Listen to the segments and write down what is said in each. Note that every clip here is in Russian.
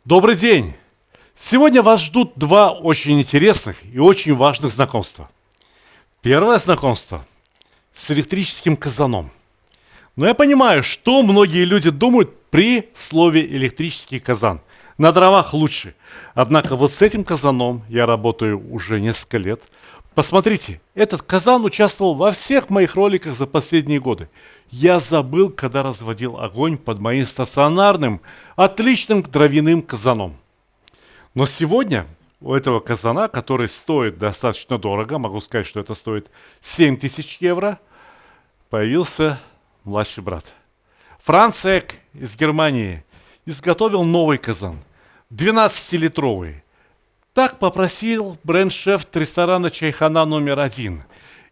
Добрый день! Сегодня вас ждут два очень интересных и очень важных знакомства. Первое знакомство с электрическим казаном. Но я понимаю, что многие люди думают при слове электрический казан. На дровах лучше. Однако вот с этим казаном я работаю уже несколько лет. Посмотрите, этот казан участвовал во всех моих роликах за последние годы. Я забыл, когда разводил огонь под моим стационарным, отличным дровяным казаном. Но сегодня у этого казана, который стоит достаточно дорого, могу сказать, что это стоит 7000 евро, появился младший брат. Францек из Германии изготовил новый казан, 12-литровый. Так попросил бренд-шеф ресторана «Чайхана» номер 1.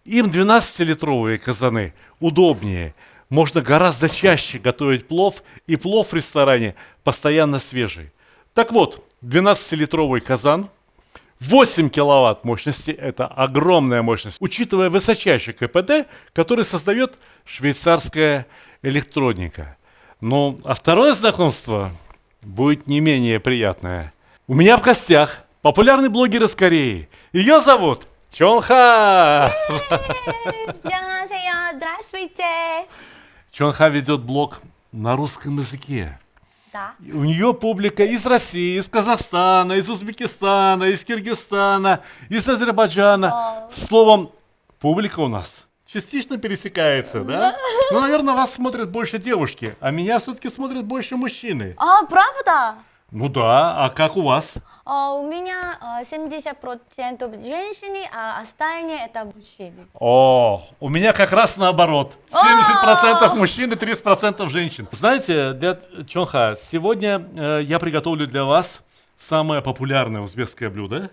Им 12-литровые казаны удобнее. Можно гораздо чаще готовить плов, и плов в ресторане постоянно свежий. Так вот, 12-литровый казан, 8 киловатт мощности, это огромная мощность, учитывая высочайший КПД, который создает швейцарская электроника. Ну, а второе знакомство будет не менее приятное. У меня в гостях популярный блогер из Кореи. Ее зовут Чонха. 안녕하세요. Здравствуйте. Чонха ведет блог на русском языке. Да. У нее публика из России, из Казахстана, из Узбекистана, из Киргизстана, из Азербайджана. Словом, публика у нас частично пересекается, да? Ну, наверное, вас смотрят больше девушки, а меня все-таки смотрят больше мужчины. правда? Ну да, а как у вас? У меня 70% женщины, а остальные это мужчины. О, у меня как раз наоборот. 70% мужчин и 30% женщин. Знаете, для Чонха, сегодня я приготовлю для вас самое популярное узбекское блюдо.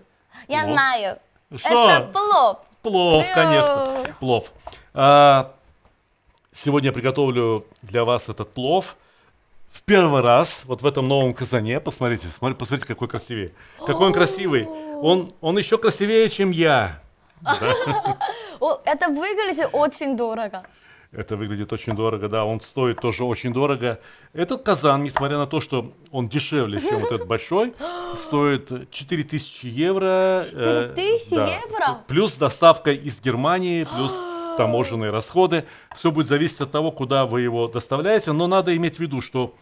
Я Вот. знаю. Что? Это плов. Плов, Плов. конечно. Плов. Сегодня я приготовлю для вас этот плов. В первый раз, вот в этом новом казане, посмотрите, посмотрите, какой красивее. Какой он красивый. Он еще красивее, чем я. Это выглядит очень дорого. Это выглядит очень дорого, да, он стоит тоже очень дорого. Этот казан, несмотря на то, что он дешевле, чем вот этот большой, стоит 4000 евро. 4000 да. евро? Плюс доставка из Германии, плюс таможенные расходы. Все будет зависеть от того, куда вы его доставляете, но надо иметь в виду, что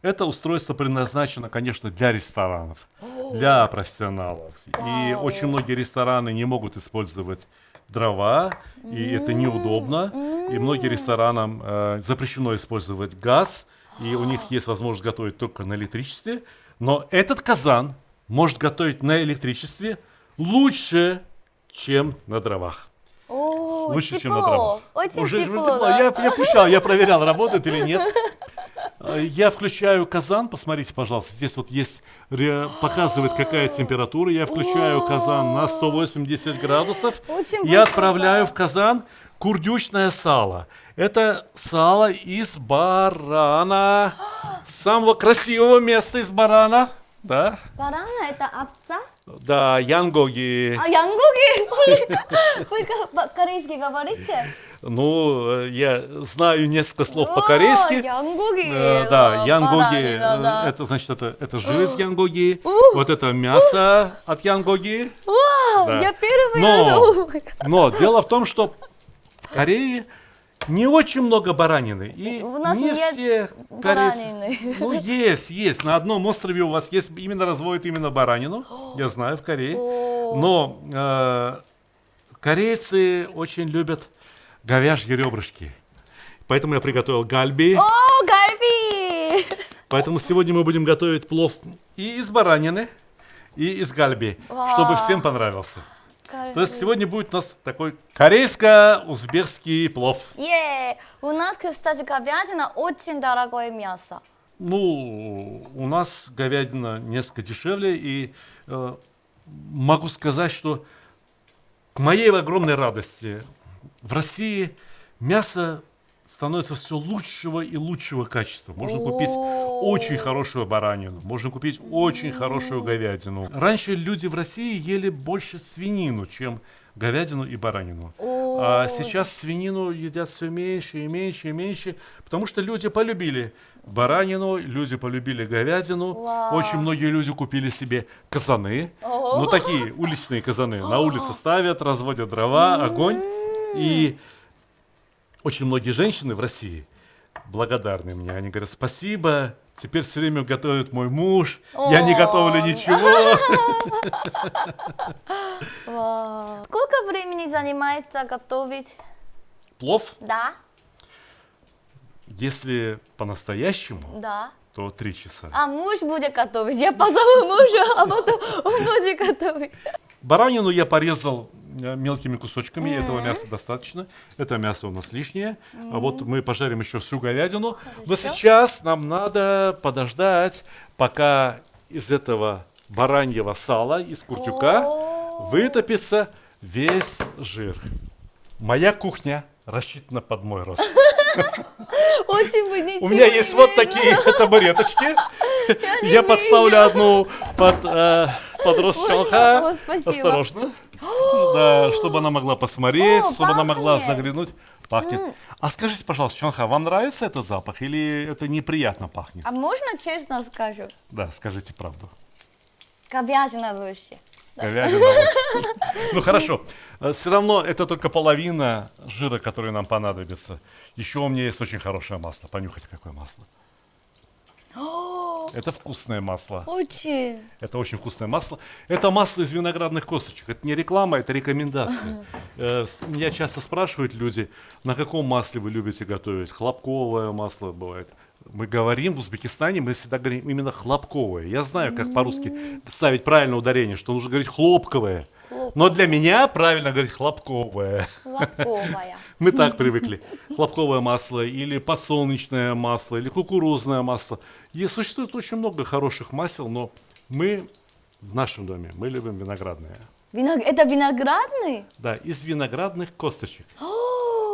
это устройство предназначено, конечно, для ресторанов, для профессионалов. И очень многие рестораны не могут использовать дрова, и это неудобно. И многим ресторанам запрещено использовать газ, и у них есть возможность готовить только на электричестве. Но этот казан может готовить на электричестве лучше, чем на дровах. Лучше, чем на дровах. Очень Уже тепло. тепло. Да? Я включал, я проверял, работает или нет. Я включаю казан, посмотрите, пожалуйста, здесь вот есть, показывает какая температура. Я включаю казан на 180 градусов. Очень Я быстро, отправляю да. в казан курдючное сало. Это сало из барана, самого красивого места из барана. Да, Барана это овца? да, янгоги. 양고기. Вы по-корейски говорите? Ну, я знаю несколько слов по-корейски. 양고기. Да, янгоги, баранина, да. это значит, это жир из янгоги, вот это мясо от янгоги. Вау, Да. я первый Но- раз. О май гад. Но дело в том, что в Корее не очень много баранины. И У нас не нет все корейцы... баранины. Ну, есть. На одном острове у вас есть, именно разводят именно баранину. Я знаю, в Корее. О. Но корейцы очень любят говяжьи ребрышки. Поэтому я приготовил гальби. О, галби. Поэтому сегодня мы будем готовить плов и из баранины, и из гальби, чтобы всем понравился. То есть сегодня будет у нас такой корейско-узбекский плов. У нас, кстати, говядина очень дорогое мясо. Ну, у нас говядина несколько дешевле, и могу сказать, что к моей огромной радости в России мясо становится все лучшего и лучшего качества. Можно купить очень хорошую баранину, можно купить очень хорошую говядину. Раньше люди в России ели больше свинину, чем говядину и баранину. А сейчас свинину едят все меньше и меньше и меньше, потому что люди полюбили баранину, люди полюбили говядину. Вау. Очень многие люди купили себе казаны, О. ну такие уличные казаны. На улице ставят, разводят дрова, огонь. И очень многие женщины в России благодарны мне. Они говорят: спасибо, теперь все время готовит мой муж, я не готовлю ничего. Вау. Сколько времени занимается готовить? Плов, Да, если по-настоящему, да. то 3 часа. А муж будет готовить. Я позову мужа, а потом он будет готовить. Баранину я порезал мелкими кусочками, этого мяса достаточно. Это мясо у нас лишнее. А вот мы пожарим еще всю говядину. Но сейчас нам надо подождать, пока из этого бараньего сала, из куртюка, вытопится весь жир. Моя кухня рассчитана под мой рост. Очень вы ничего У меня есть не вот видно. такие табуреточки. не Я подставлю вижу. одну под рост Можно? Чонха. О, спасибо. Осторожно. Да, чтобы она могла посмотреть, О, чтобы она могла пахнет. заглянуть. Пахнет. А скажите, пожалуйста, Чонха, вам нравится этот запах или это неприятно пахнет? А можно честно скажу? Да, скажите правду. Говядина лучше. Говядина лучше. Ну хорошо. Все равно это только половина жира, который нам понадобится. Еще у меня есть очень хорошее масло. Понюхайте, какое масло. Это вкусное масло. Очень. Это очень вкусное масло. Это масло из виноградных косточек. Это не реклама, это рекомендация. Меня часто спрашивают люди, на каком масле вы любите готовить. Хлопковое масло бывает. Мы говорим в Узбекистане, мы всегда говорим именно хлопковое. Я знаю, как по-русски ставить правильное ударение, что нужно говорить хлопковое. Но для меня правильно говорить хлопковое. Лобковая. Мы так привыкли. Хлопковое масло или подсолнечное масло, или кукурузное масло. И существует очень много хороших масел, но мы в нашем доме, мы любим виноградное. Это виноградный? Да, из виноградных косточек.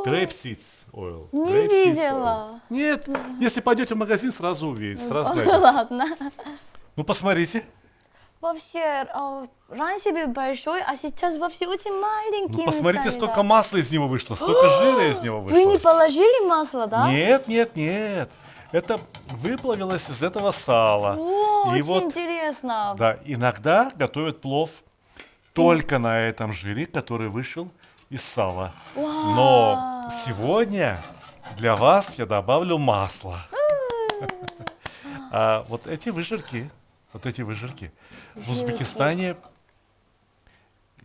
Grape seeds oil. Не Grape seeds видела. oil. Нет, если пойдете в магазин, сразу увидите, сразу найдете. Ладно. Ну, посмотрите. Вообще, раньше был большой, а сейчас вообще очень маленький. Ну, посмотрите, местами, сколько да. масла из него вышло, сколько жира из него вышло. Вы не положили масло, да? Нет, нет, нет. Это выплавилось из этого сала. О, И очень вот, интересно. да, иногда готовят плов только на этом жире, который вышел из сала. Но сегодня для вас я добавлю масло. А вот эти выжирки в Узбекистане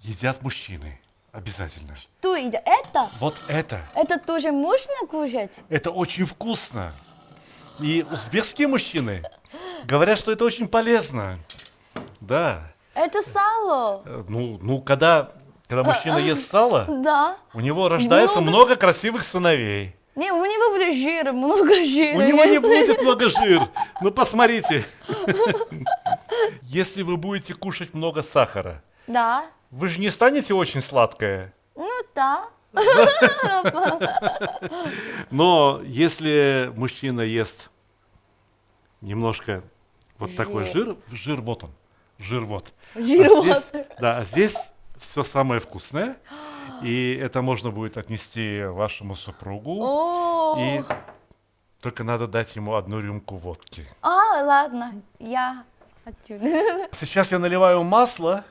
едят мужчины обязательно. Что едят? Это? Вот это. Это тоже можно кушать? Это очень вкусно. И узбекские мужчины говорят, что это очень полезно. Да. Это сало. Когда мужчина ест сало, Да. у него рождается много красивых сыновей. Не, у него будет жира, много жира. У него не если- будет много жира. Ну, посмотрите. Если вы будете кушать много сахара, Да. вы же не станете очень сладкое. Ну да. Но если мужчина ест немножко вот такой жир вот он, жир вот. Жир А здесь, вот. да, а здесь все самое вкусное, и это можно будет отнести вашему супругу, О. и только надо дать ему 1 рюмку водки. Ладно, я хочу. Сейчас я наливаю масло,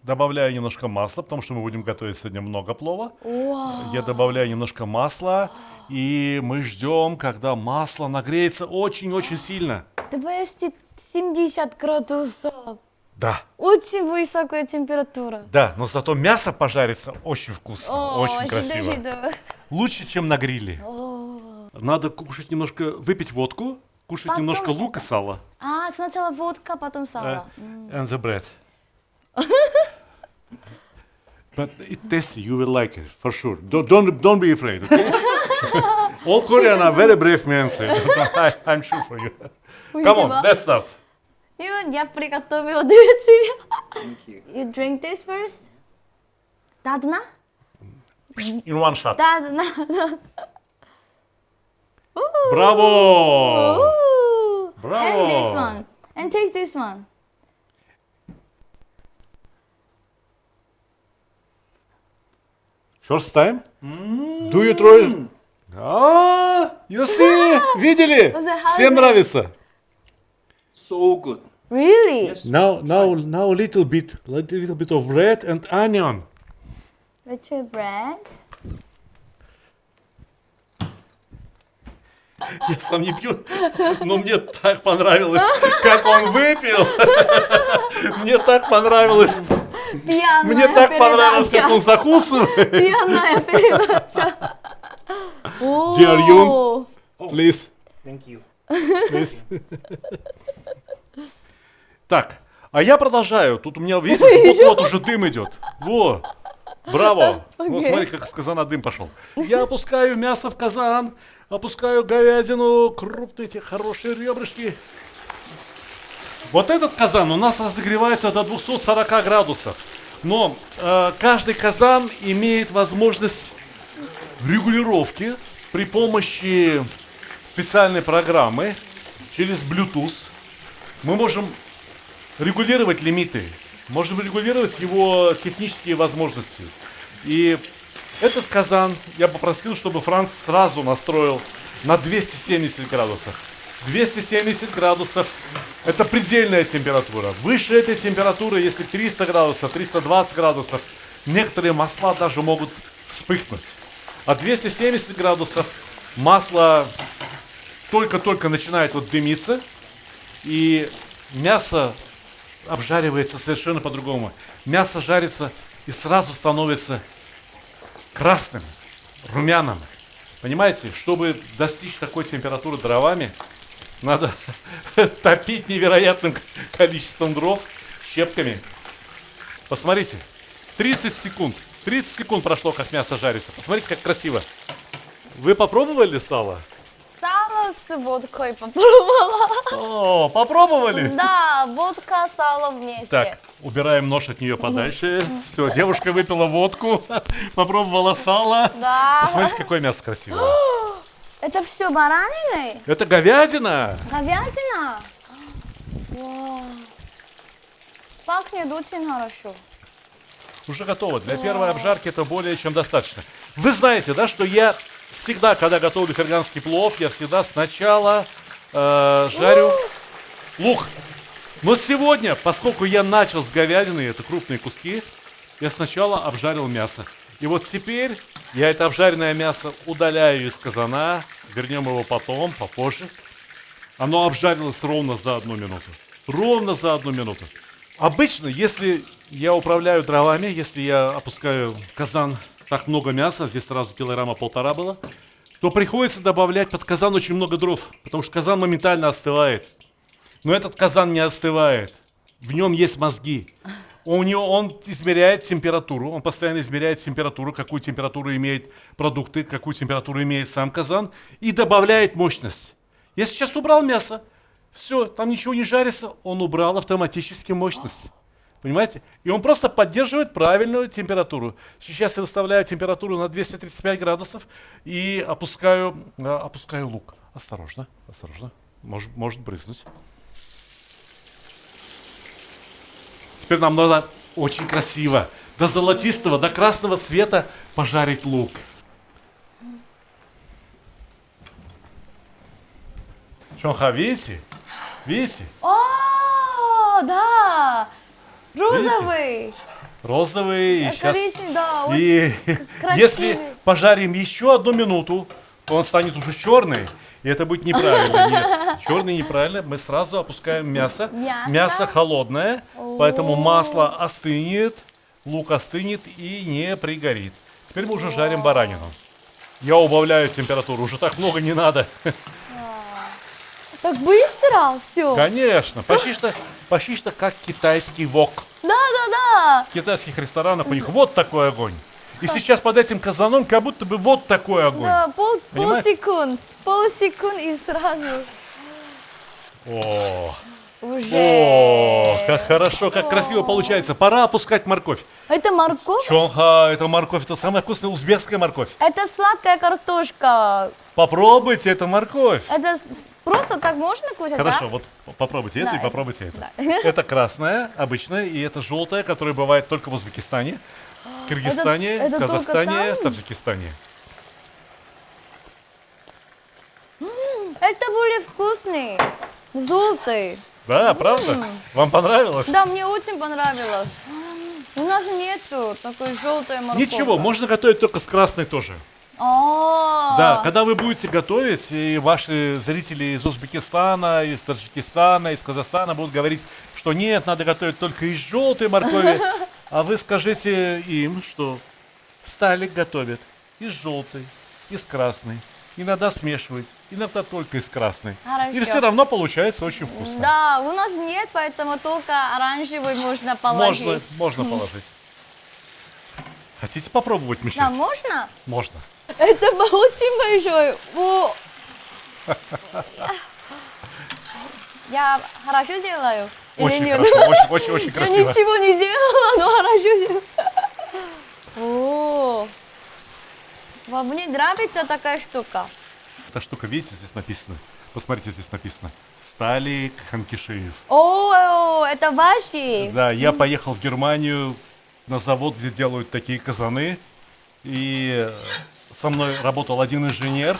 добавляю немножко масла, потому что мы будем готовить сегодня много плова. Вау. Я добавляю немножко масла, и мы ждем, когда масло нагреется очень-очень сильно. 270 градусов. Да, Очень высокая температура. да, но зато мясо пожарится очень вкусно, очень красиво. жду. Лучше, чем на гриле. Надо кушать немножко, выпить водку, кушать Потом немножко это. лук и сало. Сначала водка, потом сало. And the bread. But it tasty, you will like it, for sure. Don't be afraid, okay? All Korean are very brave men, sir. I'm sure for you. Come on, let's start. Юн, я приготовила для тебя. You drink this first? Дадна? In one shot. Дадна. Bravo! And this Bravo! one. And take this one. First time? Do you try? You see? Видели? Was it hard? Всем нравится. So good. Really? Yes. Now, little bit of bread and onion. Richard bread? Я сам не пью, но мне так понравилось, как он выпил. Мне так понравилось. Пьяная Мне так понравилось, как он передача. закусывает. Пьяная передача. Dear Yoon. Please, Thank you. please. Так, а я продолжаю. Тут у меня, видишь, вот уже дым идет. Во, браво. Вот Окей. смотри, как с казана дым пошел. Я опускаю мясо в казан, опускаю говядину, крупные эти хорошие ребрышки. Вот этот казан у нас разогревается до 240 градусов. Но каждый казан имеет возможность регулировки при помощи специальной программы через Bluetooth. Мы можем регулировать лимиты, можем регулировать его технические возможности. И этот казан я попросил, чтобы Франц сразу настроил на 270 градусов. 270 градусов – это предельная температура. Выше этой температуры, если 300 градусов, 320 градусов, некоторые масла даже могут вспыхнуть. А 270 градусов масло только-только начинает вот дымиться, и мясо обжаривается совершенно по-другому. Мясо жарится и сразу становится красным, румяным. Понимаете, чтобы достичь такой температуры дровами, надо топить невероятным количеством дров щепками. Посмотрите, 30 секунд. 30 секунд прошло, как мясо жарится. Посмотрите, как красиво. Вы попробовали сало? Сало с водкой попробовала. О, попробовали? Да, водка, сало вместе. Так, убираем нож от нее подальше. Все, девушка выпила водку, попробовала сало. Да. Посмотрите, какое мясо красивое. Это все баранины? Это говядина. Говядина? Вау. Пахнет очень хорошо. Уже готово. Для первой обжарки это более чем достаточно. Вы знаете, да, что я всегда, когда готовлю ферганский плов, я всегда сначала жарю лук. Но сегодня, поскольку я начал с говядины, это крупные куски, я сначала обжарил мясо. И вот теперь я это обжаренное мясо удаляю из казана, вернем его потом, попозже. Оно обжарилось ровно за 1 минуту. Ровно за 1 минуту. Обычно, если я управляю дровами, если я опускаю в казан так много мяса, здесь сразу 1,5 килограмма было, то приходится добавлять под казан очень много дров, потому что казан моментально остывает. Но этот казан не остывает. В нем есть мозги. Он измеряет температуру, он постоянно измеряет температуру, какую температуру имеют продукты, какую температуру имеет сам казан, и добавляет мощность. Я сейчас убрал мясо, все, там ничего не жарится, он убрал автоматически мощность. Понимаете? И он просто поддерживает правильную температуру. Сейчас я выставляю температуру на 235 градусов и опускаю лук. Осторожно, осторожно, может брызнуть. Теперь нам надо очень красиво, до золотистого, до красного цвета пожарить лук. Чонха, видите? Видите? О, да! Розовый! Розовый и сейчас. Коричневый, да, И красивый. если пожарим еще 1 минуту, то он станет уже черный. И это будет неправильно. Нет, черный неправильно. Мы сразу опускаем мясо. Мясо холодное, поэтому масло остынет, лук остынет и не пригорит. Теперь мы уже жарим баранину. Я убавляю температуру, уже так много не надо. Так быстро все. Конечно, почти что как китайский вок. Да. В китайских ресторанах у них вот такой огонь. И сейчас под этим казаном как будто бы вот такой огонь. Да, Понимаете? полсекунд и сразу О, уже. как хорошо, как красиво получается. Пора опускать морковь. Это морковь? Чонха, это морковь, это самая вкусная узбекская морковь. Это сладкая картошка. Попробуйте, это морковь. Это просто так можно кушать, Хорошо, да? вот попробуйте это Да, и попробуйте это. да. Это красная, обычная, и это желтая, которая бывает только в Узбекистане. Кыргызстане, это только Казахстане, там? Таджикистане. Это более вкусный. Желтый. Да, правда? Вам понравилось? Да, мне очень понравилось. У нас нету такой желтой морковки. Ничего, можно готовить только с красной тоже. Да, когда вы будете готовить, и ваши зрители из Узбекистана, из Таджикистана, из Казахстана будут говорить, что нет, надо готовить только из желтой моркови, а вы скажите им, что Сталик готовит из желтой, из красной, иногда смешивает, иногда только из красной. Хорошо. И все равно получается очень вкусно. Да, у нас нет, поэтому только оранжевый можно положить. Можно положить. Хотите попробовать мешать? Да, можно? Можно. Это очень большой. О. Я хорошо делаю? Или Очень нет? хорошо, очень Я красиво. ничего не делала, но хорошо делаю. О. Вам мне нравится такая штука. Эта штука, видите, здесь написано. Посмотрите, здесь написано. Сталик Ханкишиев. О, это ваши? Да, я поехал в Германию на завод, где делают такие казаны. И со мной работал один инженер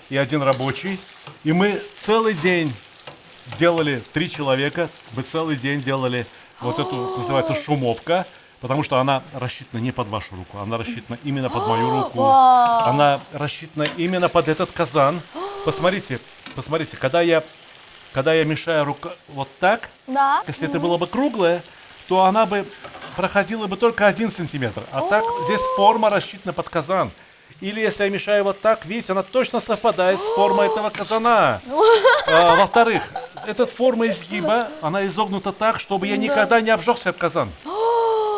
и один рабочий. И мы целый день делали, 3 человека, мы целый день делали вот эту, называется, шумовка. Потому что она рассчитана не под вашу руку, она рассчитана именно под мою руку. Вау. Она рассчитана именно под этот казан. Посмотрите, когда я мешаю вот так, Да. если это было бы круглое, то она бы проходила бы только 1 сантиметр. А так здесь форма рассчитана под казан. Или если я мешаю вот так, видите, она точно совпадает с формой этого казана. Во-вторых, эта форма изгиба, она изогнута так, чтобы я никогда не обжегся об казан.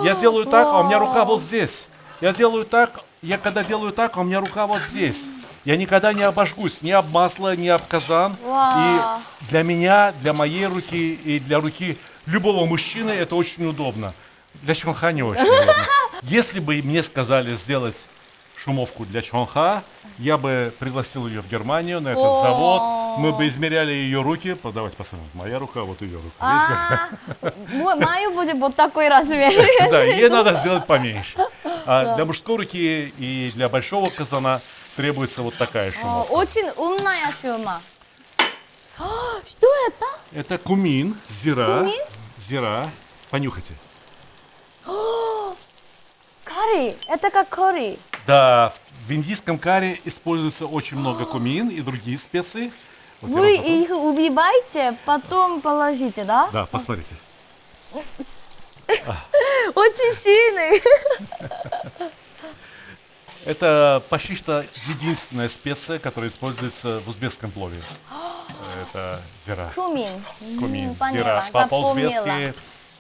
Я делаю так, а у меня рука вот здесь. Я делаю так, когда делаю так, а у меня рука вот здесь. Я никогда не обожгусь ни об масло, ни об казан. Вау. И для меня, для моей руки и для руки любого мужчины это очень удобно. Для чонха не очень удобно. Если бы мне сказали сделать шумовку для чонха, я бы пригласил ее в Германию на этот О. завод. Мы бы измеряли ее руки. Давайте посмотрим. Моя рука, вот ее рука. Видите, какая? Мою будет вот такой размер. Да, ей надо сделать поменьше. А для мужской руки и для большого казана требуется вот такая шумовка. Очень умная шума. Что это? Это кумин, зира. Кумин? Зира. Понюхайте. Карри. Это как карри. Да, в индийском карри используется очень много кумин и другие специи. Вот я Вы разобрал. их убиваете, потом положите, да? Да, посмотрите. Очень сильный. Это почти что единственная специя, которая используется в узбекском плове. Это зира. Кумин. Кумин, Поняла, зира. запомнила. По-узбекски,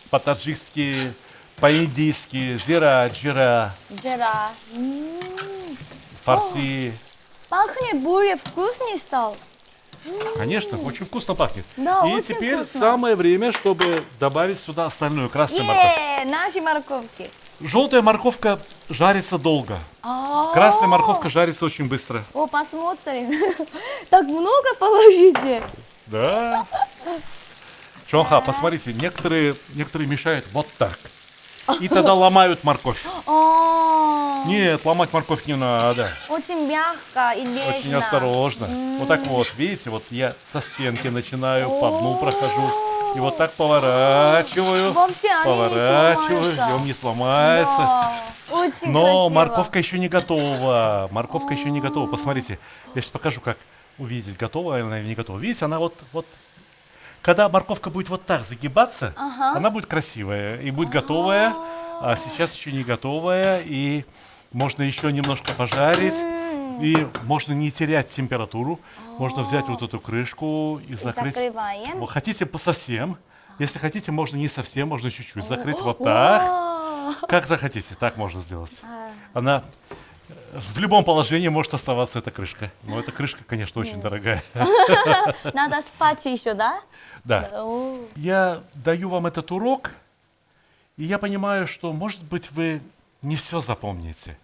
по-таджикски, по-индийски, зира, джира, Жира. фарси. Пахнет более вкусный стал. Конечно, очень вкусно пахнет. Да, И очень теперь вкусно. самое время, чтобы добавить сюда остальную красную морковь. Наши морковки. Желтая морковка жарится долго. А. Красная морковка жарится очень быстро. О, посмотрим. Так много положите. Да. Чонха, посмотрите, некоторые мешают вот так. И тогда ломают морковь. О, Нет, ломать морковь не надо. очень мягко и нежно. Очень осторожно. Вот так вот, видите, вот я со стенки начинаю, по дну прохожу. И вот так поворачиваю, Вообще они не поворачиваю, и сломаются. он не сломается. Да, очень Но красиво. морковка еще не готова. Морковка еще не готова. Посмотрите, я сейчас покажу, как увидеть, готова она или не готова. Видите, она вот. Когда морковка будет вот так загибаться, Ага. она будет красивая и будет готовая. А сейчас еще не готовая. И можно еще немножко пожарить. И можно не терять температуру. Можно взять вот эту крышку и закрыть. Закрываем. Вот хотите совсем. Если хотите, можно не совсем, можно чуть-чуть закрыть вот так. Вау. Как захотите, так можно сделать. А, Она в любом положении может оставаться эта крышка. Но эта крышка, конечно, очень дорогая. Надо спать еще, да? Да. О. Я даю вам этот урок, и я понимаю, что, может быть, вы не все запомните.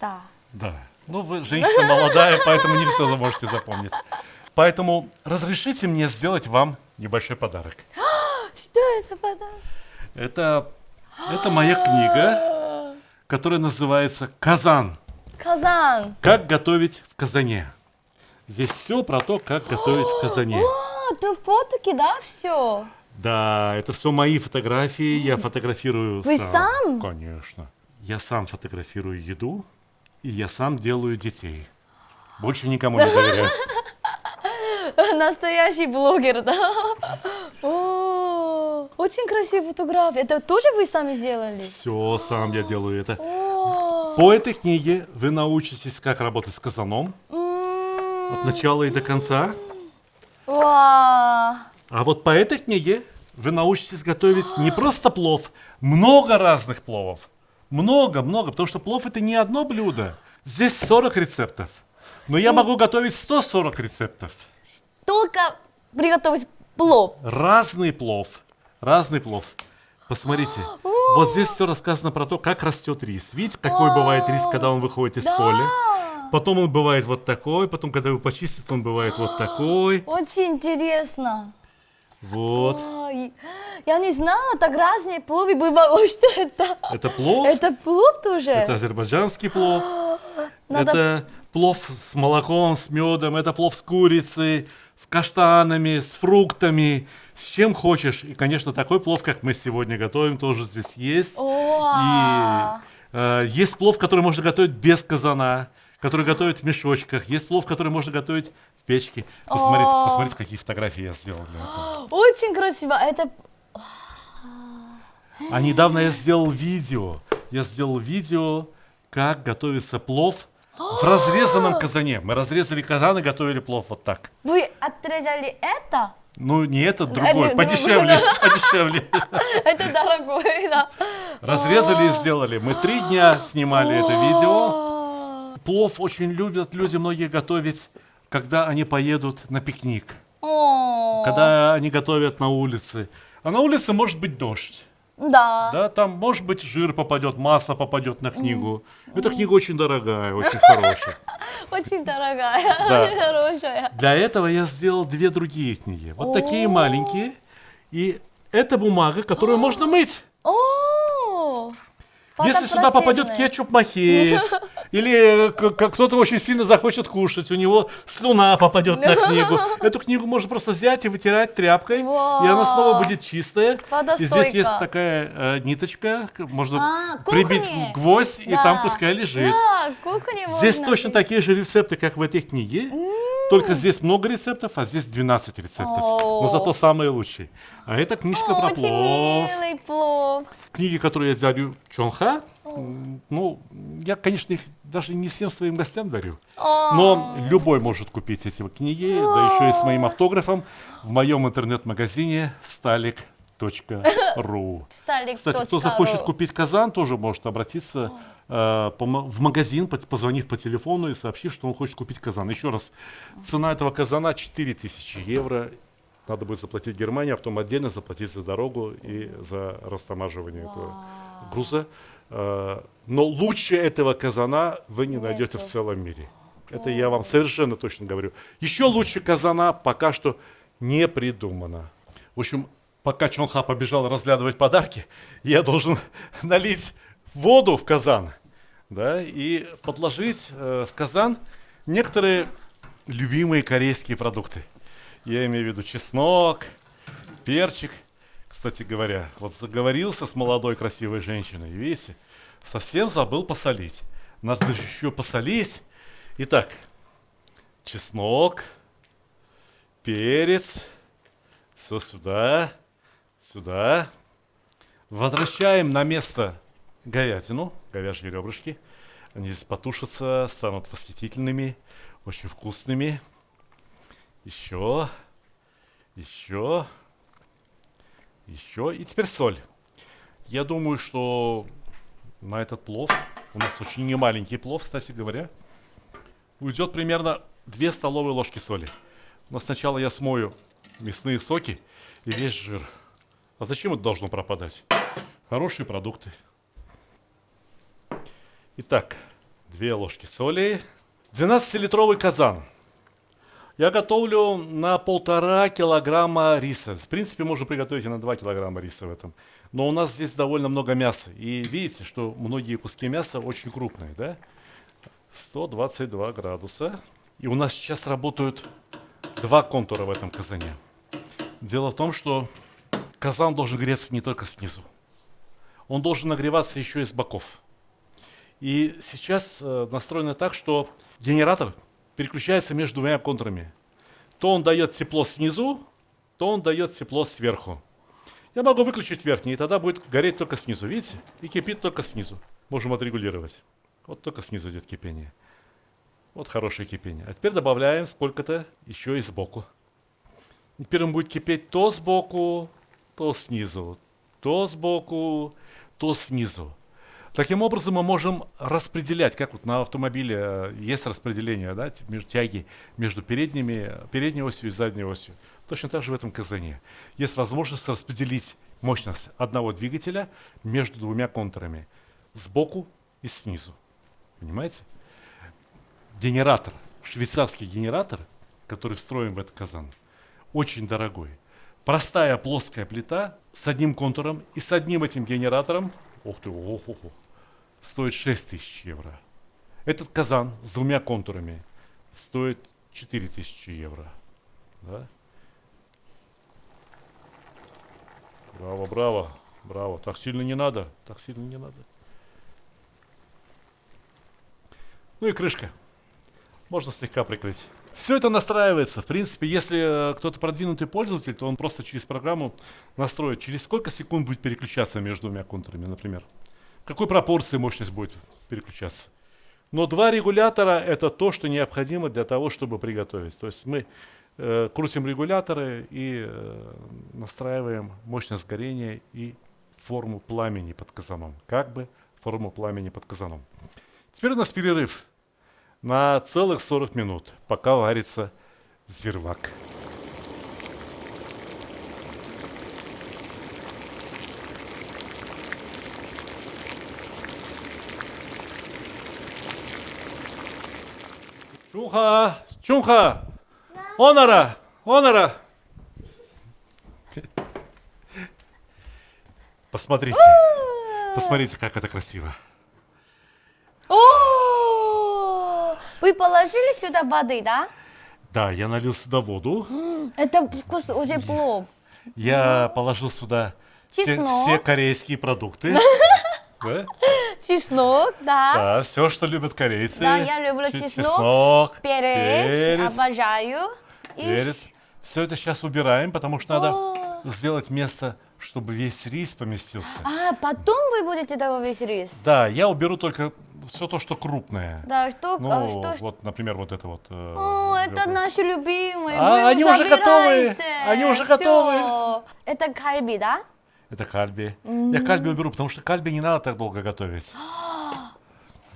Да. Да. Ну, вы женщина молодая, поэтому не все можете запомнить. Поэтому разрешите мне сделать вам небольшой подарок. Что это подарок? Это моя книга. который называется «Казан». Казан. Как готовить в казане. Здесь все про то, как готовить в казане. О, ты в фотоке, да, все? Да, это все мои фотографии, я фотографирую Вы сам. сам? Конечно. Я сам фотографирую еду, и я сам делаю детей. Больше никому не доверяю. Настоящий блогер, да? О, очень красивая фотография. Это тоже вы сами сделали? Все сам я делаю это. О, По этой книге вы научитесь, как работать с казаном от начала и до конца. Ва. А вот по этой книге вы научитесь готовить не просто плов, много разных пловов. Много, потому что плов это не одно блюдо. Здесь 40 рецептов. Но я могу готовить 140 рецептов. Только приготовить плов. Разный плов. Разный плов. Посмотрите. Вот здесь все рассказано про то, как растет рис. Видите, какой бывает рис, когда он выходит из поля? Потом он бывает вот такой, потом, когда его почистят, он бывает вот такой. Очень интересно. Вот. Ой, я не знала, так разные пловы бывают. Что это? Это плов. Это плов тоже? Это азербайджанский плов. Надо- Это плов с молоком, с медом, это плов с курицей, с каштанами, с фруктами, с чем хочешь. И, конечно, такой плов, как мы сегодня готовим, тоже здесь есть. О, Есть плов, который можно готовить без казана, который готовят в мешочках. Есть плов, который можно готовить в печке. Посмотрите, О. посмотрите, какие фотографии я сделал для этого. очень красиво. Это А недавно я сделал видео. Я сделал видео, как готовится плов в разрезанном казане. Мы разрезали казан и готовили плов вот так. вы отрезали это? Ну, не этот, другой, не, подешевле, подешевле. Это дорогой, да. Разрезали и сделали. Мы 3 дня снимали это видео. О. Плов очень любят люди многие готовить, когда они поедут на пикник. О. Когда они готовят на улице. А на улице может быть дождь. Да. Да, там может быть жир попадет, масло попадет на книгу. Эта книга очень дорогая, очень хорошая. Очень дорогая, Да. очень хорошая. Для этого я сделал 2 другие книги. Вот такие маленькие. И это бумага, которую можно мыть. О. Если сюда попадет Фотопротивный. кетчуп Махеев, или кто-то очень сильно захочет кушать, у него слюна попадет на книгу. Эту книгу можно просто взять и вытирать тряпкой, и она снова будет чистая. И здесь Водостойка. есть такая ниточка, можно кухни. прибить гвоздь, и Да. там пускай лежит. Да, кухня Здесь можно точно пить. такие же рецепты, как в этой книге. Только здесь много рецептов, а здесь 12 рецептов. Но зато самые лучшие. А это книжка про Очень плов. милый плов. Книги, которые я дарю Чонха, ну, я, конечно, их даже не всем своим гостям дарю. О. Но любой может купить эти вот книги, да еще и с моим автографом в моем интернет-магазине stalik.ru. Кстати, кто захочет купить казан, тоже может обратиться в магазин, позвонив по телефону и сообщив, что он хочет купить казан. Еще раз, цена этого казана 4000 евро. Надо будет заплатить Германии, а потом отдельно заплатить за дорогу и за растамаживание этого груза. Но лучше этого казана вы не найдете в целом мире. Это я вам совершенно точно говорю. Еще лучше казана пока что не придумано. В общем, пока Чонха побежал разглядывать подарки, я должен налить воду в казан, да, и подложить в казан некоторые любимые корейские продукты. Я имею в виду чеснок, перчик. Кстати говоря, вот заговорился с молодой красивой женщиной, видите, совсем забыл посолить. Надо же еще посолить. Итак, чеснок, перец, все сюда, сюда. Возвращаем на место говядину, говяжьи ребрышки. Они здесь потушатся, станут восхитительными, очень вкусными. Еще. И теперь соль. Я думаю, что на этот плов, у нас очень немаленький плов, кстати говоря, уйдет примерно 2 столовые ложки соли. Но сначала я смою мясные соки и весь жир. А зачем это должно пропадать? Хорошие продукты. Итак, 2 ложки соли. 12-литровый казан. Я готовлю на 1,5 килограмма риса. В принципе, можно приготовить и на 2 килограмма риса в этом. Но у нас здесь довольно много мяса. И видите, что многие куски мяса очень крупные, да? 122 градуса. И у нас сейчас работают два контура в этом казане. Дело в том, что казан должен греться не только снизу. Он должен нагреваться еще и с боков. И сейчас настроено так, что генератор переключается между двумя контурами. То он дает тепло снизу, то он дает тепло сверху. Я могу выключить верхний, и тогда будет гореть только снизу, видите? И кипит только снизу. Можем отрегулировать. Вот только снизу идет кипение. Вот хорошее кипение. А теперь добавляем сколько-то еще и сбоку. И теперь он будет кипеть то сбоку, то снизу. То сбоку, то снизу. Таким образом мы можем распределять, как вот на автомобиле есть распределение, да, тяги между передней осью и задней осью. Точно так же в этом казане. Есть возможность распределить мощность одного двигателя между двумя контурами. Сбоку и снизу. Понимаете? Генератор, швейцарский генератор, который встроен в этот казан, очень дорогой. Простая плоская плита с одним контуром и с одним этим генератором, стоит 6000 евро. Этот казан с двумя контурами стоит 4000 евро. Да? Браво, браво, браво. Так сильно не надо, так сильно не надо. Ну и крышка. Можно слегка прикрыть. Все это настраивается. В принципе, если кто-то продвинутый пользователь, то он просто через программу настроит, через сколько секунд будет переключаться между двумя контурами, например. В какой пропорции мощность будет переключаться. Но два регулятора — это то, что необходимо для того, чтобы приготовить. То есть мы крутим регуляторы и настраиваем мощность горения и форму пламени под казаном. Как бы форму пламени под казаном. Теперь у нас перерыв на целых 40 минут, пока варится зирвак. Чунха! Чунха! Онора! Онора! Посмотрите. Посмотрите, как это красиво. О, вы положили сюда воды, да? Да, я налил сюда воду. Это вкус уже плов. Я положил сюда Чеснок. все корейские продукты. Да? Чеснок, да. Да, все, что любят корейцы. Да, я люблю Чеснок, перец, обожаю. И перец. Все это сейчас убираем, потому что надо сделать место, чтобы весь рис поместился. А, потом вы будете добавить рис? Да, я уберу только все то, что крупное. Да, что, Ну, что, вот, например, вот это вот. О, это наши любимые. А, Вы они уже готовы. забираете. Они уже Всё. готовы. Это кальби, да? Это кальби. Я кальби уберу, потому что кальби не надо так долго готовить.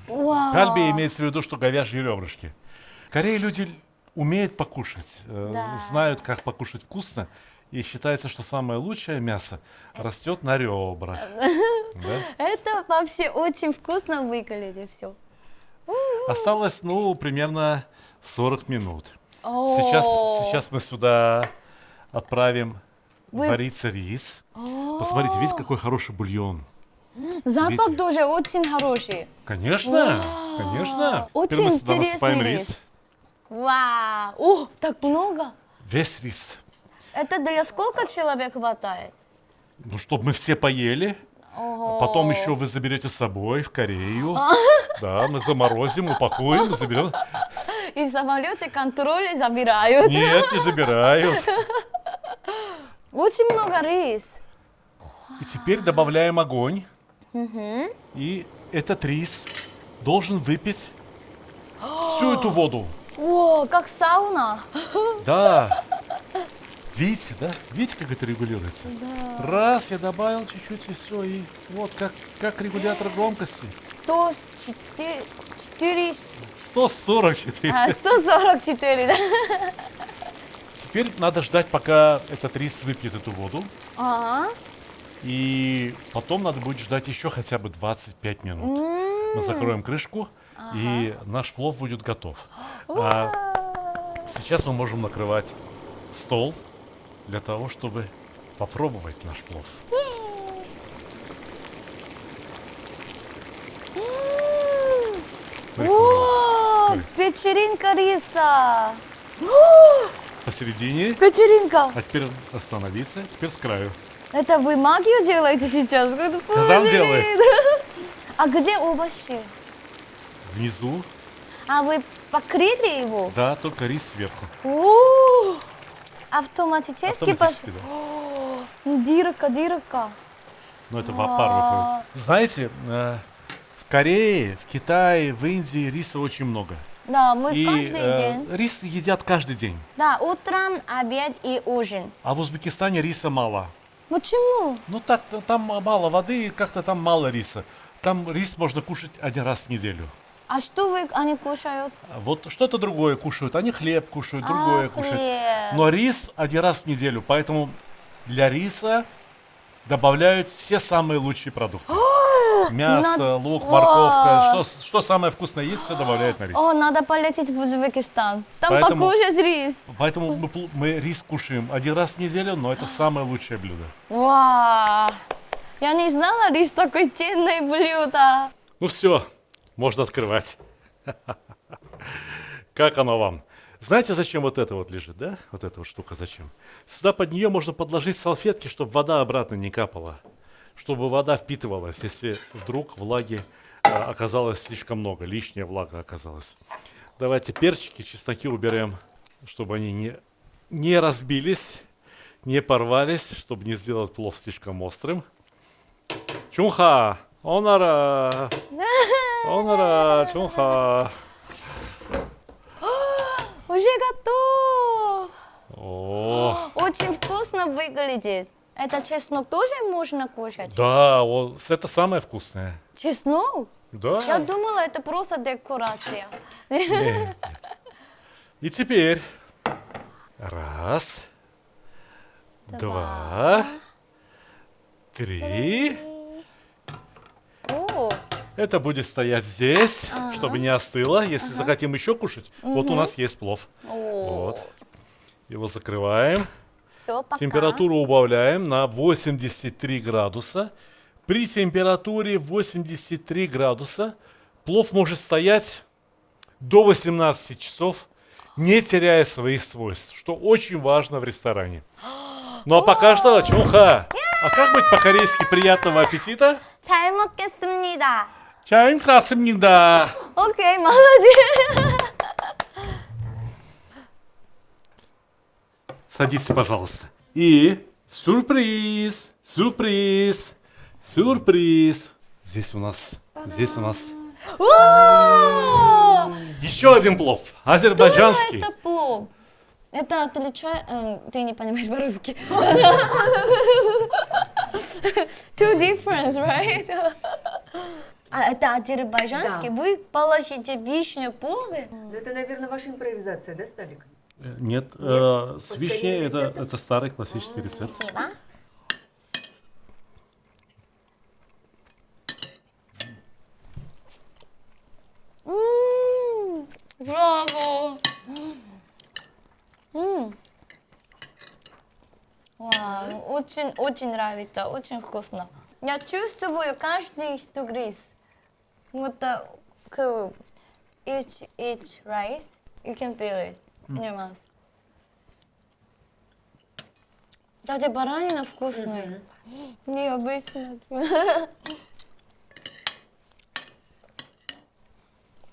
Вау. Кальби имеется в виду, что говяжьи ребрышки. В Корее люди умеют покушать, Да. знают, как покушать вкусно. И считается, что самое лучшее мясо растет на ребрах. Да? Это вообще очень вкусно выглядит все. Осталось, ну, примерно 40 минут. Сейчас мы сюда отправим вариться рис. Посмотрите, видите, какой хороший бульон. Запах видите? тоже очень хороший. Конечно, конечно. Очень Теперь мы сюда интересный насыпаем рис. рис. Вау, о, так много. Весь рис. Это для сколько человек хватает? Ну, чтобы мы все поели. Ого. Потом еще вы заберете с собой в Корею. Да, мы заморозим, упакуем, заберем. И в самолете контроль забирают. Нет, не забирают. Очень много рис. И теперь добавляем огонь. И этот рис должен выпить всю эту воду. О, как сауна. Да. Видите, да? Видите, как это регулируется? Да. Раз, я добавил чуть-чуть и все. И вот как регулятор громкости. 104, 144. 144, да? Теперь надо ждать, пока этот рис выпьет эту воду. Ага. И потом надо будет ждать еще хотя бы 25 минут. Мы закроем крышку, и наш плов будет готов. Сейчас мы можем накрывать стол для того, чтобы попробовать наш плов. Смотри, О, Смотри. вечеринка риса. посередине, Вечеринка. а теперь остановиться, теперь с краю. Это вы магию делаете сейчас? Казан делает. А где овощи? Внизу, А вы покрыли его? да, только рис сверху. О, автоматически Автоматически, пошло. да. О, дырка. Но это пар выходит. Знаете, в Корее, в Китае, в Индии риса очень много. Да, мы И каждый день. рис едят каждый день. Да, утром, обед и ужин. А в Узбекистане риса мало. Почему? Ну так, там мало воды, и как-то там мало риса. Там рис можно кушать один раз в неделю. А что они кушают? А вот что-то другое кушают. Они хлеб кушают, другое кушают. Хлеб. Но рис один раз в неделю. Поэтому для риса добавляют все самые лучшие продукты. Мясо, лук, морковка. Что самое вкусное есть, все добавляют на рис. О, надо полететь в Узбекистан. Там Поэтому- покушать рис. Поэтому мы рис кушаем один раз в неделю, но это самое лучшее блюдо. Вау. Я не знала, рис такое ценное блюдо. Ну все, можно открывать. Как оно вам? Знаете, зачем вот это вот лежит, да? Вот эта вот штука зачем? Сюда под нее можно подложить салфетки, чтобы вода обратно не капала. Чтобы вода впитывалась, если вдруг влаги оказалось слишком много, лишняя влага оказалась. Давайте перчики, чесноки уберем, чтобы они не разбились, не порвались, чтобы не сделать плов слишком острым. Чунха! Онара! Онара! Чунха! Уже готов. О, Очень вкусно выглядит. Это чеснок тоже можно кушать? да, вот это самое вкусное. Чеснок? Я Да. думала, это просто декорация. Не. И теперь раз, два, три. О, Это будет стоять здесь, чтобы не остыло. Если захотим еще кушать, вот у нас есть плов. Вот. Его закрываем. все, пока. Температуру убавляем на 83 градуса. При температуре 83 градуса плов может стоять до 18 часов, не теряя своих свойств, что очень важно в ресторане. Ну а пока что, чунха. А как быть по-корейски приятного аппетита? 잘 먹겠습니다. 잘 먹겠습니다. Окей, молодец. Садитесь, пожалуйста. И сюрприз, сюрприз, сюрприз. Здесь у нас Вау! еще один плов, азербайджанский. Это плов. Это отличает... ты не понимаешь по-русски. Two difference, right? А это азербайджанский? Да. Вы положите вишню в плове? Ну, это, наверное, ваша импровизация, да, Сталик? Нет, Нет? с По вишней старинным рецептам? это старый классический рецепт. Спасибо. Браво! Вау, очень нравится, очень вкусно. Я чувствую каждый штук рис. Вот each rice, you can feel it in your mouth. Даже баранина вкусная. Необычно.